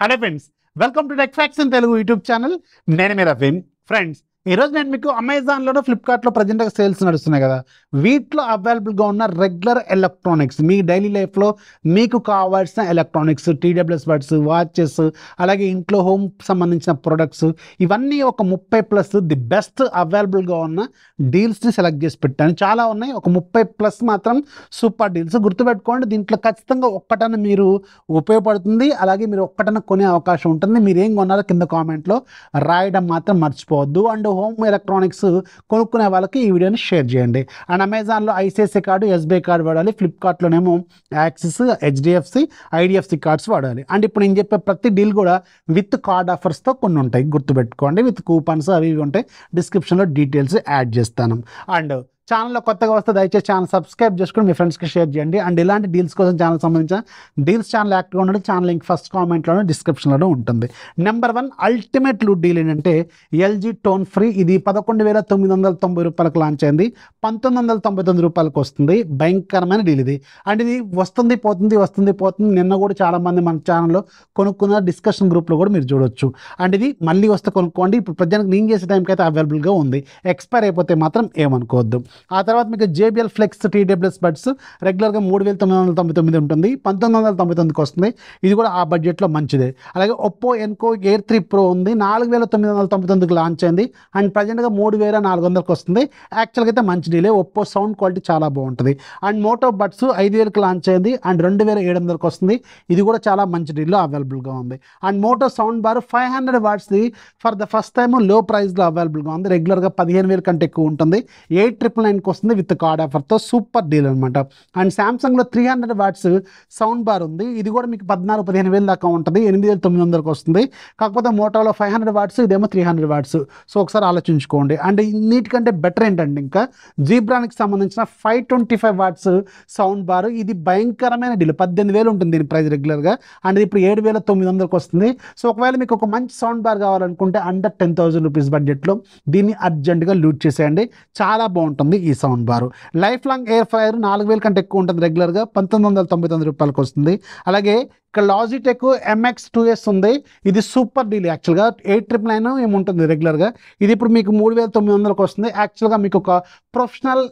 Hello friends, welcome to tech facts in Telugu YouTube channel. నేను మీ రఫీన్. Friends, ఈరోజు నేను మీకు అమెజాన్లోనూ ఫ్లిప్కార్ట్లో ప్రజెంట్గా సేల్స్ నడుస్తున్నాయి కదా, వీటిలో అవైలబుల్గా ఉన్న రెగ్యులర్ ఎలక్ట్రానిక్స్, మీ డైలీ లైఫ్లో మీకు కావాల్సిన ఎలక్ట్రానిక్స్, టీడబ్ల్యూఎస్ బడ్స్, వాచెస్, అలాగే ఇంట్లో హోమ్ సంబంధించిన ప్రొడక్ట్స్, ఇవన్నీ ఒక 30+ ది బెస్ట్ అవైలబుల్గా ఉన్న డీల్స్ని సెలెక్ట్ చేసి పెట్టాను. చాలా ఉన్నాయి, ఒక 30+ మాత్రం సూపర్ డీల్స్. గుర్తుపెట్టుకోండి, దీంట్లో ఖచ్చితంగా ఒక్కటన్నా మీరు ఉపయోగపడుతుంది, అలాగే మీరు ఒక్కటన్నా కొనే అవకాశం ఉంటుంది. మీరు ఏం కొన్నారో కింద కామెంట్లో రాయడం మాత్రం మర్చిపోవద్దు. అండ్ హోమ్ ఎలక్ట్రానిక్స్ కొనుక్కునే వాళ్ళకి ఈ వీడియోని షేర్ చేయండి. అండ్ అమెజాన్లో ఐసిఐసిఐ కార్డు, ఎస్బీఐ కార్డు వాడాలి. ఫ్లిప్కార్ట్లోనేమో యాక్సిస్, హెచ్డిఎఫ్సి, ఐడిఎఫ్సి కార్డ్స్ వాడాలి. అండ్ ఇప్పుడు నేను చెప్పే ప్రతి డీల్ కూడా విత్ కార్డ్ ఆఫర్స్తో కొన్ని ఉంటాయి, గుర్తుపెట్టుకోండి. విత్ కూపన్స్ అవి ఇవి ఉంటాయి. డిస్క్రిప్షన్లో డీటెయిల్స్ యాడ్ చేస్తాను. అండ్ ఛానల్లో కొత్తగా వస్తే దయచేసి ఛానల్ సబ్స్క్రైబ్ చేసుకుని మీ ఫ్రెండ్స్కి షేర్ చేయండి. అండ్ ఇలాంటి డీల్స్ కోసం ఛానల్ సంబంధించిన డీల్స్ ఛానల్ యాక్టివ్గా ఉండడం, ఛానల్ లింక్ ఫస్ట్ కామెంట్లోనే డిస్క్రిప్షన్లోనే ఉంటుంది. నెంబర్ 1 అల్టిమేట్ లూట్ డీల్ ఏంటంటే ఎల్జీ టోన్ ఫ్రీ. ఇది 11,990 రూపాయలకు లాంచ్ అయింది, 1999 రూపాయలకు వస్తుంది. భయంకరమైన డీల్ ఇది. అండ్ ఇది వస్తుంది పోతుంది. నిన్న కూడా చాలామంది మన ఛానల్లో కొనుక్కున్న డిస్కషన్ గ్రూప్లో కూడా మీరు చూడొచ్చు. అండ్ ఇది మళ్ళీ వస్తే కొనుక్కోండి. ఇప్పుడు ప్రజెంట్ నేను చేసే టైంకి అయితే అవైలబుల్గా ఉంది. ఎక్స్పైర్ అయిపోతే మాత్రం ఏమనుకోవద్దు. ఆ తర్వాత మీకు జేబీఎల్ ఫ్లెక్స్ టీడబ్ల్యూఎస్ బడ్స్ రెగ్యులర్గా 3,999 ఉంటుంది, 1999కి వస్తుంది. ఇది కూడా ఆ బడ్జెట్లో మంచిదే. అలాగే ఒప్పో ఎన్కో ఎయిర్ 3 ప్రో ఉంది, 4,999కి లాంచ్ అయింది. అండ్ ప్రజెంట్గా 3,400కి వస్తుంది. యాక్చువల్గా అయితే మంచి డీలే. ఒప్పో సౌండ్ క్వాలిటీ చాలా బాగుంటుంది. అండ్ మోటో బడ్స్ 5,000కి లాంచ్ అయింది, అండ్ 2,700కి వస్తుంది. ఇది కూడా చాలా మంచి డీల్లో అవైలబుల్గా ఉంది. అండ్ మోటో సౌండ్ బార్ 500 వాట్స్ది ఫర్ ద ఫస్ట్ టైం లో ప్రైస్లో అవైలబుల్గా ఉంది. రెగ్యులర్గా 15,000 కంటే ఎక్కువ ఉంటుంది. 8,999కి వస్తుంది విత్ కార్డ్ ఆఫర్తో. సూపర్ డీల్ అనమాట. అండ్ సామ్సంగ్లో 300 వాట్స్ సౌండ్ బార్ ఉంది. ఇది కూడా మీకు 14,000-15,000 దాకా ఉంటుంది. 8,900కి వస్తుంది. కాకపోతే మోటోలో 500 వాట్స్, ఇదేమో 300 వాట్స్. సో ఒకసారి ఆలోచించుకోండి. అండ్ ఇన్నిటికంటే బెటర్ ఏంటంటే ఇంకా జీబ్రానికి సంబంధించిన 525 వాట్స్ సౌండ్ బార్. ఇది భయంకరమైన డీల్. 18,000 ఉంటుంది దీని ప్రైస్ రెగ్యులర్గా. అండ్ ఇప్పుడు 7,900కి వస్తుంది. సో ఒకవేళ మీకు ఒక మంచి సౌండ్ బార్ కావాలనుకుంటే అండర్ 10,000 రూపీస్ బడ్జెట్లో దీన్ని అర్జెంటుగా లూట్ చేసేయండి. చాలా బాగుంటుంది ఈ సౌండ్ బారు. లైఫ్ లాంగ్ ఎయిర్ ఫ్రైయర్ 4,000 కంటే ఎక్కువ ఉంటుంది. రెగ్యులర్గా 1999 రూపాయలకు వస్తుంది. అలాగే ఇక్కడ లాజిటెక్ MX2S ఉంది. ఇది సూపర్ డీల్. యాక్చువల్గా 8,999 ఏముంటుంది రెగ్యులర్గా. ఇది ఇప్పుడు మీకు 3,900కి వస్తుంది. యాక్చువల్గా మీకు ఒక ప్రొఫెషనల్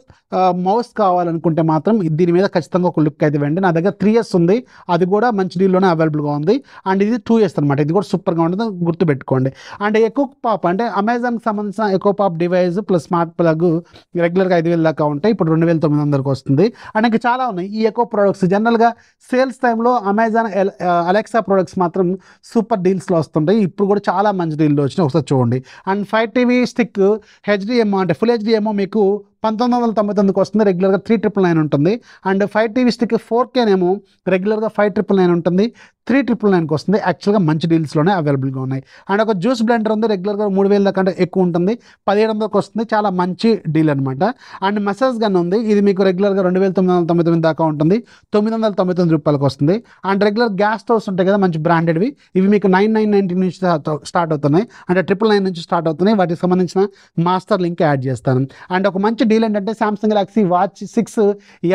మౌస్ కావాలనుకుంటే మాత్రం దీని మీద ఖచ్చితంగా ఒక లుక్ అయితే ఇవ్వండి. నా దగ్గర 3S ఉంది, అది కూడా మంచి డీల్లోనే అవైలబుల్గా ఉంది. అండ్ ఇది 2S అనమాట. ఇది కూడా సూపర్గా ఉంటుంది, గుర్తుపెట్టుకోండి. అండ్ ఎకో పాప్ అంటే అమెజాన్కి సంబంధించిన echo pop device plus smart plug రెగ్యులర్గా 5,000 దాకా ఉంటాయి. ఇప్పుడు 2,900కి వస్తుంది. అండ్ ఇంకా చాలా ఉన్నాయి ఈ ఎకో ప్రొడక్ట్స్. జనరల్గా సేల్స్ టైంలో అమెజాన్ అలెక్సా ప్రొడక్ట్స్ మాత్రం సూపర్ డీల్స్లో వస్తుంటాయి. ఇప్పుడు కూడా చాలా మంచి డీల్లో వచ్చినాయి, ఒకసారి చూడండి. అండ్ 5 టీవీ స్టిక్ హెచ్డిఎంఓ అంటే ఫుల్ హెచ్డిఎంఓ మీకు 1999కి వస్తుంది. రెగ్యులర్గా 3,999 ఉంటుంది. అండ్ 5 టీవీ స్టిక్ 4Kనేమో రెగ్యులర్గా 5,999 ఉంటుంది, 3,999కి వస్తుంది. యాక్చువల్గా మంచి డీల్స్లోనే అవైలబుల్గా ఉన్నాయి. అండ్ ఒక జ్యూస్ బ్లెండర్ ఉంది, రెగ్యులర్గా 3,000 కంటే ఎక్కువ ఉంటుంది, 1,700కి వస్తుంది. చాలా మంచి డీల్ అనమాట. అండ్ మసాజ్ గన్ ఉంది. ఇది మీకు రెగ్యులర్గా 2,999 దాకా ఉంటుంది, 999 రూపాయలకు వస్తుంది. అండ్ రెగ్యులర్ గ్యాస్ స్టవ్స్ ఉంటాయి కదా మంచి బ్రాండెడ్వి, ఇవి మీకు 9,990 నుంచి స్టార్ట్ అవుతున్నాయి. అంటే 999 నుంచి స్టార్ట్ అవుతున్నాయి. వాటికి సంబంధించిన మాస్టర్ లింక్ యాడ్ చేస్తాను. అండ్ ఒక మంచి డీల్ ఏంటంటే Samsung Galaxy watch 6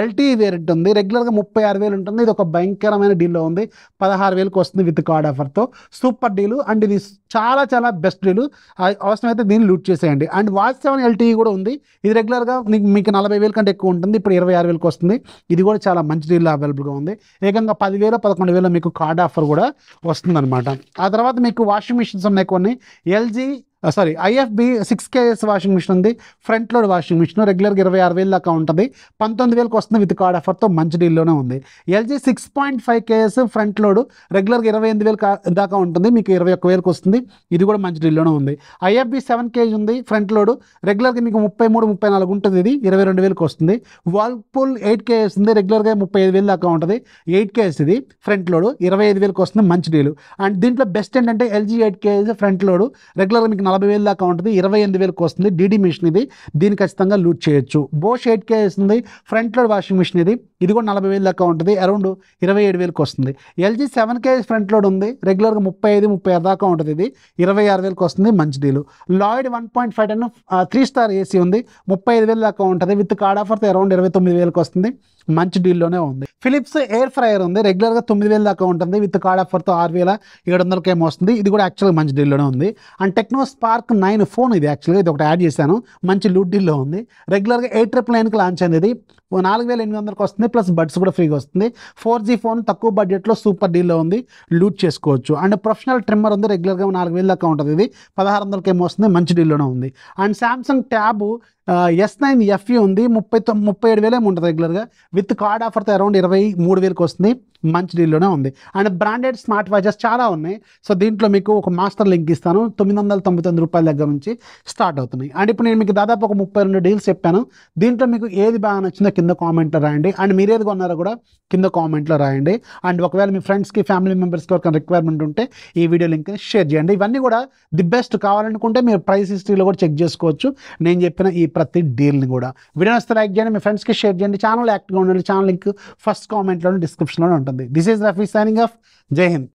LTE variant ఉంది. రెగ్యులర్గా 36,000 ఉంటుంది. ఇది ఒక భయంకరమైన డీల్లో ఉంది, 16,000కి వస్తుంది విత్ కార్డ్ ఆఫర్తో. Super deal. అండ్ ఇది చాలా చాలా బెస్ట్ డీలు. అవసరమైతే దీన్ని లూట్ చేసేయండి. అండ్ వాచ్ 7 LTE కూడా ఉంది. ఇది రెగ్యులర్గా మీకు 40,000 కంటే ఎక్కువ ఉంటుంది, ఇప్పుడు 26,000కి వస్తుంది. ఇది కూడా చాలా మంచి డీల్లో అవైలబుల్గా ఉంది. ఏకంగా 10,000 11,000 మీకు కార్డ్ ఆఫర్ కూడా వస్తుందన్నమాట. ఆ తర్వాత మీకు వాషింగ్ మిషన్స్ ఉన్నాయి కొన్ని. IFB 6KS వాషింగ్ మిషన్ ఉంది. ఫ్రంట్ లోడ్ వాషింగ్ మిషన్ రెగ్యులర్గా 26,000 దాకా ఉంటుంది, 19,000కి వస్తుంది విత్ కార్డ్ ఆఫర్తో. మంచి డీల్లోనే ఉంది. LG 6.5KS ఫ్రంట్ లోడ్ రెగ్యులర్గా 28,000 దాకా ఉంటుంది, మీకు 21,000కి వస్తుంది. ఇది కూడా మంచి డీల్లోనే ఉంది. IFB 7KG ఉంది ఫ్రంట్ లోడ్, రెగ్యులర్గా మీకు 33-34 ఉంటుంది, ఇది 22,000కి వస్తుంది. వాల్పూల్ 8KS ఉంది, రెగ్యులర్గా 35,000 దాకా ఉంటుంది, 8KS ఇది ఫ్రంట్ లోడ్, 25,000కి వస్తుంది. మంచి డీలు. అండ్ దీంట్లో బెస్ట్ ఏంటంటే LG 8KS ఫ్రంట్ లోడ్ రెగ్యులర్గా మీకు 40,000 దాకా ఉంటుంది, 28,000కి వస్తుంది. డీడీ మిషన్ ఇది, దీన్ని ఖచ్చితంగా లూట్ చేయొచ్చు. బోష్ 8K వస్తుంది, ఫ్రంట్ లోడ్ వాషింగ్ మిషన్ ఇది కూడా 40,000 దాకా ఉంటుంది, అరౌండ్ 27,000కి వస్తుంది. LG 7K ఫ్రంట్ లోడ్ ఉంది, రెగ్యులర్గా 35-36 దాకా ఉంటుంది, ఇది 26,000కి వస్తుంది, మంచి డీలు. లాయిడ్ 1.5 టన్ 3 స్టార్ ఏసీ ఉంది, 35,000 దాకా ఉంటుంది, విత్ కార్డ్ ఆఫర్తో అరౌండ్ 29,000కి వస్తుంది, మంచి డీల్లోనే ఉంది. ఫిలిప్స్ ఎయిర్ ఫ్రైయర్ ఉంది, రెగ్యులర్గా 9,000 దాకా ఉంటుంది, విత్ కార్డ్ ఆఫర్తో 6,700కి ఏమో వస్తుంది, ఇది కూడా యాక్చువల్గా మంచి డీల్లోనే ఉంది. అండ్ టెక్నో స్పార్క్ 9 ఫోన్ ఇది, యాక్చువల్గా ఇది ఒకటి యాడ్ చేశాను, మంచి లూట్ డీల్లో ఉంది. రెగ్యులర్గా 899కి లాంచ్ అయింది, ఇది 4,800కి వస్తుంది, ప్లస్ బడ్స్ కూడా ఫ్రీగా వస్తుంది. 4G ఫోన్ తక్కువ బడ్జెట్లో సూపర్ డీల్లో ఉంది, లూట్ చేసుకోవచ్చు. అండ్ ప్రొఫెషనల్ ట్రిమ్మర్ ఉంది, రెగ్యులర్గా 4,000 దాకా ఉంటుంది, ఇది 1,600కి ఏమో వస్తుంది, మంచి డీల్లోనే ఉంది. And Samsung tab S9 FE ఉంది, 37,000 ఏమి ఉంటుంది రెగ్యులర్గా, విత్ కార్డ్ ఆఫర్తో అరౌండ్ 23,000కి వస్తుంది, మంచి డీల్లోనే ఉంది. అండ్ బ్రాండెడ్ స్మార్ట్ వాచెస్ చాలా ఉన్నాయి, సో దీంట్లో మీకు ఒక మాస్టర్ లింక్ ఇస్తాను, 999 రూపాయల దగ్గర నుంచి స్టార్ట్ అవుతున్నాయి. అండ్ ఇప్పుడు నేను మీకు దాదాపు ఒక 32 డీల్స్ చెప్పాను, దీంట్లో మీకు ఏది బాగా నచ్చిందో కింద కామెంట్లో రాయండి. అండ్ మీరు ఏది కొన్నారో కూడా కింద కామెంట్లో రాయండి. అండ్ ఒకవేళ మీ ఫ్రెండ్స్కి, ఫ్యామిలీ మెంబర్స్కి ఎవరికైనా రిక్వైర్మెంట్ ఉంటే ఈ వీడియో లింక్ని షేర్ చేయండి. ఇవన్నీ కూడా ది బెస్ట్, కావాలనుకుంటే మీరు ప్రైస్ హిస్టరీలో కూడా చెక్ చేసుకోవచ్చు, నేను చెప్పిన ఈ ప్రతి డీల్ని కూడా. వీడియో నచ్చితే లైక్ చేయండి, మీ ఫ్రెండ్స్కి షేర్ చేయండి, ఛానల్ యాక్టివ్గా ఉండండి. ఛానల్ లింక్ ఫస్ట్ కామెంట్లోనే, డిస్క్రిప్షన్లోనే ఉంటుంది. This is Rafi signing off. జై హింద్.